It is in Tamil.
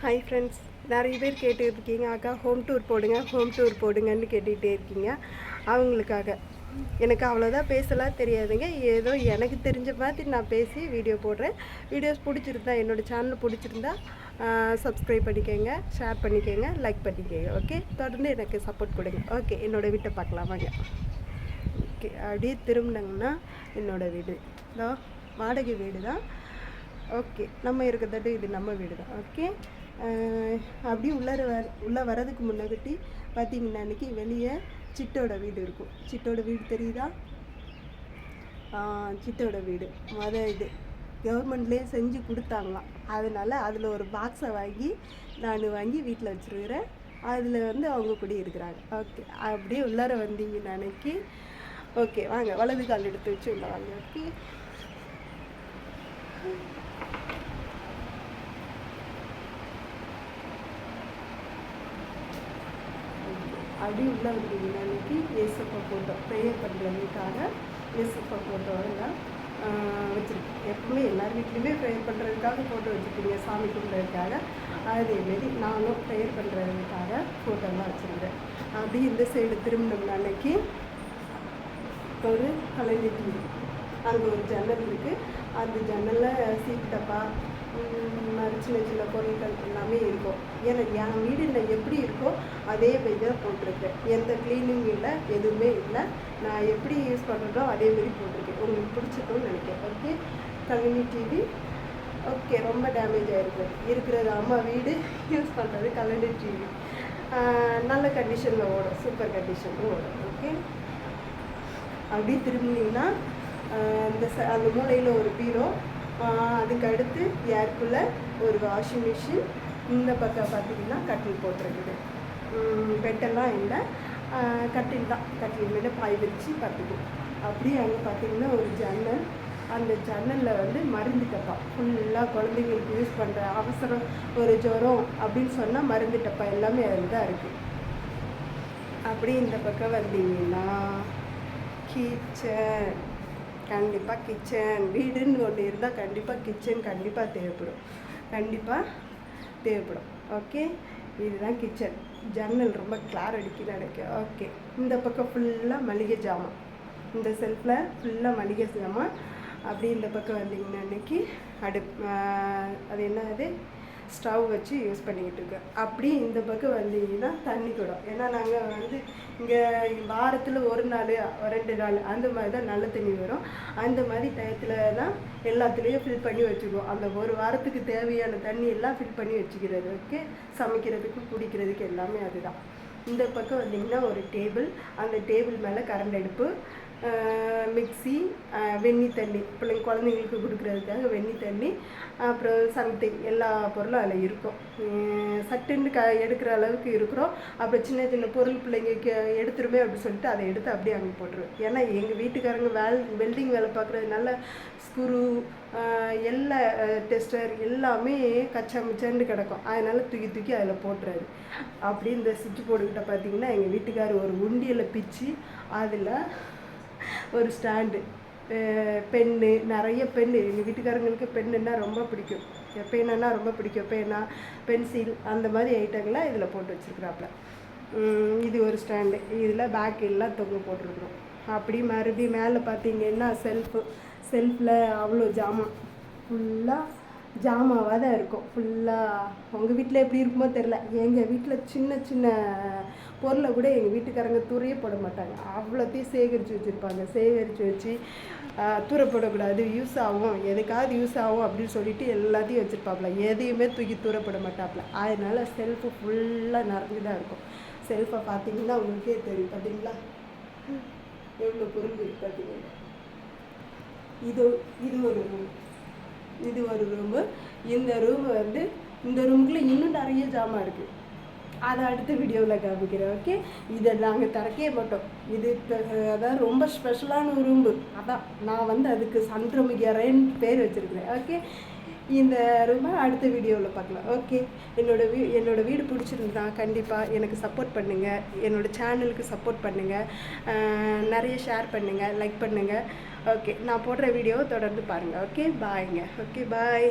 ஹாய் ஃப்ரெண்ட்ஸ், நிறைய பேர் கேட்டுக்கிட்டு இருக்கீங்க, அக்கா ஹோம் டூர் போடுங்கன்னு கேட்டுக்கிட்டே இருக்கீங்க. அவங்களுக்காக எனக்கு அவ்வளோதான் பேசலாம் தெரியாதுங்க. ஏதோ எனக்கு தெரிஞ்ச மாதிரி நான் பேசி வீடியோ போடுறேன். வீடியோஸ் பிடிச்சிருந்தா, என்னோடய சேனல் பிடிச்சிருந்தா சப்ஸ்கிரைப் பண்ணிக்கோங்க, ஷேர் பண்ணிக்கோங்க, லைக் பண்ணிக்கோங்க. ஓகே, தொடர்ந்து எனக்கு சப்போர்ட் கொடுங்க. ஓகே, என்னோடய வீட்டை பார்க்கலாம் வாங்க. ஓகே, அப்படியே திரும்பினாங்கன்னா என்னோடய வீடு தான், வாடகை வீடு தான். ஓகே, நம்ம இருக்கிறதட்டு இது நம்ம வீடு தான். ஓகே, அப்படியே உள்ளே வரதுக்கு முன்னாடி பார்த்தீங்கன்னா அன்றைக்கி வெளியே சிட்டோட வீடு இருக்கும். சிட்டோட வீடு தெரியுதா? சிட்டோட வீடு இது கவர்மெண்ட்லேயே செஞ்சு கொடுத்தாங்களாம். அதனால் அதில் ஒரு பாக்ஸை நான் வாங்கி வீட்டில் வச்சுருக்கிறேன். அதில் அவங்க குடி இருக்கிறாங்க. ஓகே, அப்படியே உள்ளார வந்தீங்கன்னா அன்றைக்கி ஓகே வாங்க, வலது கால் எடுத்து வச்சு உள்ள வாங்க. ஓகே, அப்படி உள்ளே வந்தீங்கன்னா அன்றைக்கி ஏசப்பா ஃபோட்டோ ப்ரேயர் பண்ணுறதுக்காக ஏசப்பா ஃபோட்டோவெல்லாம் வச்சுருக்கேன். எப்பவுமே எல்லார் வீட்லேயுமே ப்ரேயர் பண்ணுறதுக்காக ஃபோட்டோ வச்சுருக்கீங்க, சாமி கும்பிட்றதுக்காக. அதேமாரி நானும் ப்ரேயர் பண்ணுறதுக்காக ஃபோட்டோலாம் வச்சுருக்கிறேன். அப்படி இந்த சைடு திரும்பினோம்னா அன்றைக்கி ஒரு கலைஞர் டிவி, அங்கே ஒரு ஜன்னல் இருக்குது. அந்த ஜன்னலில் சீட் டப்பா, சின்ன சின்ன பொருட்கள் எல்லாமே இருக்கும். ஏன்னா என் வீடு நான் எப்படி இருக்கோ அதே மாதிரி தான் போட்டிருக்கேன். எந்த க்ளீனிங் இல்லை, எதுவுமே இல்லை. நான் எப்படி யூஸ் பண்ணுறதோ அதேமாரி போட்டிருக்கேன். உங்களுக்கு பிடிச்சிருக்கும்னு நினைக்கிறேன். ஓகே, கணினி டிவி ஓகே, ரொம்ப டேமேஜ் ஆகிருக்கு இருக்கிறது. அம்மா வீடு யூஸ் பண்ணுறது கலண்டர் டிவி நல்ல கண்டிஷனில் ஓடும், சூப்பர் கண்டிஷனில் ஓடும். ஓகே, அப்படி திரும்பினீங்கன்னா அந்த மூலையில் ஒரு பீரோ, அதுக்கு அடுத்து ஏர்க்குள்ளே ஒரு வாஷிங் மிஷின். இந்த பக்கம் பார்த்திங்கன்னா கட்டில் போட்டிருக்குது. பெட்டெல்லாம் இல்லை, கட்டில் தான். கட்டில் மேலே பாய் வச்சு பார்த்துக்கும். அப்படியே அங்கே பார்த்திங்கன்னா ஒரு ஜன்னல். அந்த ஜன்னலில் மருந்து டப்பா ஃபுல்லாக குழந்தைங்களுக்கு யூஸ் பண்ணுற அவசரம், ஒரு ஜுரம் அப்படின்னு சொன்னால் மருந்து டப்பா எல்லாமே அதில் தான் இருக்குது. அப்படி இந்த பக்கம் வந்தீங்கன்னா கிச்சன், கண்டிப்பாக கிச்சன் வீடுன்னு ஒன்று இருந்தால் கண்டிப்பாக கிச்சன் கண்டிப்பாக தேவைப்படும். ஓகே, இதுதான் கிச்சன். ஜன்னல் ரொம்ப கிளார் அடிக்கி நினைக்கிறேன். ஓகே, இந்த பக்கம் ஃபுல்லாக மளிகை ஜாமான், இந்த செல்ஃபில் ஃபுல்லாக மளிகை ஜாமான். அப்படி இந்த பக்கம் வந்தீங்கன்னா அன்றைக்கி அது என்னது ஸ்டவ் வச்சு யூஸ் பண்ணிக்கிட்டு இருக்கேன். அப்படி இந்த பக்கம் வந்தீங்கன்னா தண்ணி குடம். ஏன்னா நாங்கள் இங்கே வாரத்தில் ஒரு நாள் 2 நாள் அந்த மாதிரி தான் நல்ல தண்ணி வரும். அந்த மாதிரி டயத்தில் தான் எல்லாத்துலேயும் ஃபில் பண்ணி வச்சுக்குவோம். அந்த ஒரு வாரத்துக்கு தேவையான தண்ணி எல்லாம் ஃபில் பண்ணி வச்சுக்கிறது. ஓகே, சமைக்கிறதுக்கு குடிக்கிறதுக்கு எல்லாமே அதுதான். இந்த பக்கம் வந்தீங்கன்னா ஒரு டேபிள், அந்த டேபிள் மேலே கரண்ட் அடுப்பு, மிக்சி, வெந்நி தண்ணி, குழந்தைங்களுக்கு கொடுக்குறதுக்காக வெந்நி தண்ணி, அப்புறம் சம்திங் எல்லா பொருளும் அதில் இருக்கும். சட்டுன்னு எடுக்கிற அளவுக்கு இருக்கிறோம். அப்புறம் சின்ன சின்ன பொருள் பிள்ளைங்க எடுத்துருமே அப்படின்னு சொல்லிட்டு அதை எடுத்து அப்படியே அங்கே போட்டுருவேன். ஏன்னா எங்கள் வீட்டுக்காரங்க வெல்டிங் வேலை பார்க்குறதுனால ஸ்க்ரூ, எல்லா டெஸ்டர் எல்லாமே கச்சா மிச்சான்னு கிடக்கும். அதனால் தூக்கி அதில் போட்டுறாரு. அப்படி இந்த சுவிட்ச் போர்டுக்கிட்ட பார்த்திங்கன்னா எங்கள் வீட்டுக்காரர் ஒரு உண்டியில் பிச்சு அதில் ஒரு ஸ்டாண்டு, பென்னு, நிறைய பென்னு. எங்கள் வீட்டுக்காரங்களுக்கு பென்னுன்னா ரொம்ப பிடிக்கும். பேனான்னா ரொம்ப பிடிக்கும். பேனா, பென்சில் அந்த மாதிரி ஐட்டங்கள்லாம் இதில் போட்டு வச்சுருக்குறாப்புல. இது ஒரு ஸ்டாண்டு, இதில் பேக் எல்லாம் தொங்க போட்டிருக்குறோம். அப்படி மறுபடியும் மேலே பார்த்தீங்கன்னா செல்ஃபில் அவ்வளோ ஜாமான், ஃபுல்லாக ஜாமாவாக தான் இருக்கும். ஃபுல்லாக உங்கள் வீட்டில் எப்படி இருக்குமோ தெரில. எங்கள் வீட்டில் சின்ன சின்ன பொருளை கூட எங்கள் வீட்டுக்காரங்க தூரையே போட மாட்டாங்க. அவ்வளோத்தையும் சேகரித்து வச்சுருப்பாங்க. சேகரித்து வச்சு தூரப்படக்கூடாது, யூஸ் ஆகும், எதுக்காவது யூஸ் ஆகும் அப்படின்னு சொல்லிட்டு எல்லாத்தையும் வச்சுருப்பாப்புல. எதையுமே தூக்கி தூரப்பட மாட்டாப்புல. அதனால் செல்ஃபு ஃபுல்லாக நிறைஞ்சு தான் இருக்கும். செல்ஃபை பார்த்தீங்கன்னா உங்களுக்கே தெரியும். பார்த்தீங்களா எவ்வளோ பொருள் இருக்குது பார்த்தீங்கன்னா. இது ஒரு ரூமு. இந்த ரூமுக்குள்ளே இன்னும் நிறைய ஜாமான் இருக்குது. அதை அடுத்த வீடியோவில் காமிக்கிறேன். ஓகே, இதை நாங்கள் திறக்கவே மாட்டோம். இது அதான் ரொம்ப ஸ்பெஷலான ஒரு ரூம்பு. அதான் நான் அதுக்கு சந்திரமுகியறைன்னு பேர் வச்சுருக்கிறேன். ஓகே, இந்த ரூமை அடுத்த வீடியோவில் பார்க்கலாம். ஓகே, என்னோடய வீடு பிடிச்சிருந்தா கண்டிப்பாக எனக்கு சப்போர்ட் பண்ணுங்கள். என்னோடய சேனலுக்கு சப்போர்ட் பண்ணுங்கள். நிறைய ஷேர் பண்ணுங்கள், லைக் பண்ணுங்கள். ஓகே, நான் போடுற வீடியோவை தொடர்ந்து பாருங்கள். ஓகே, பாய்ங்க. ஓகே, பாய்.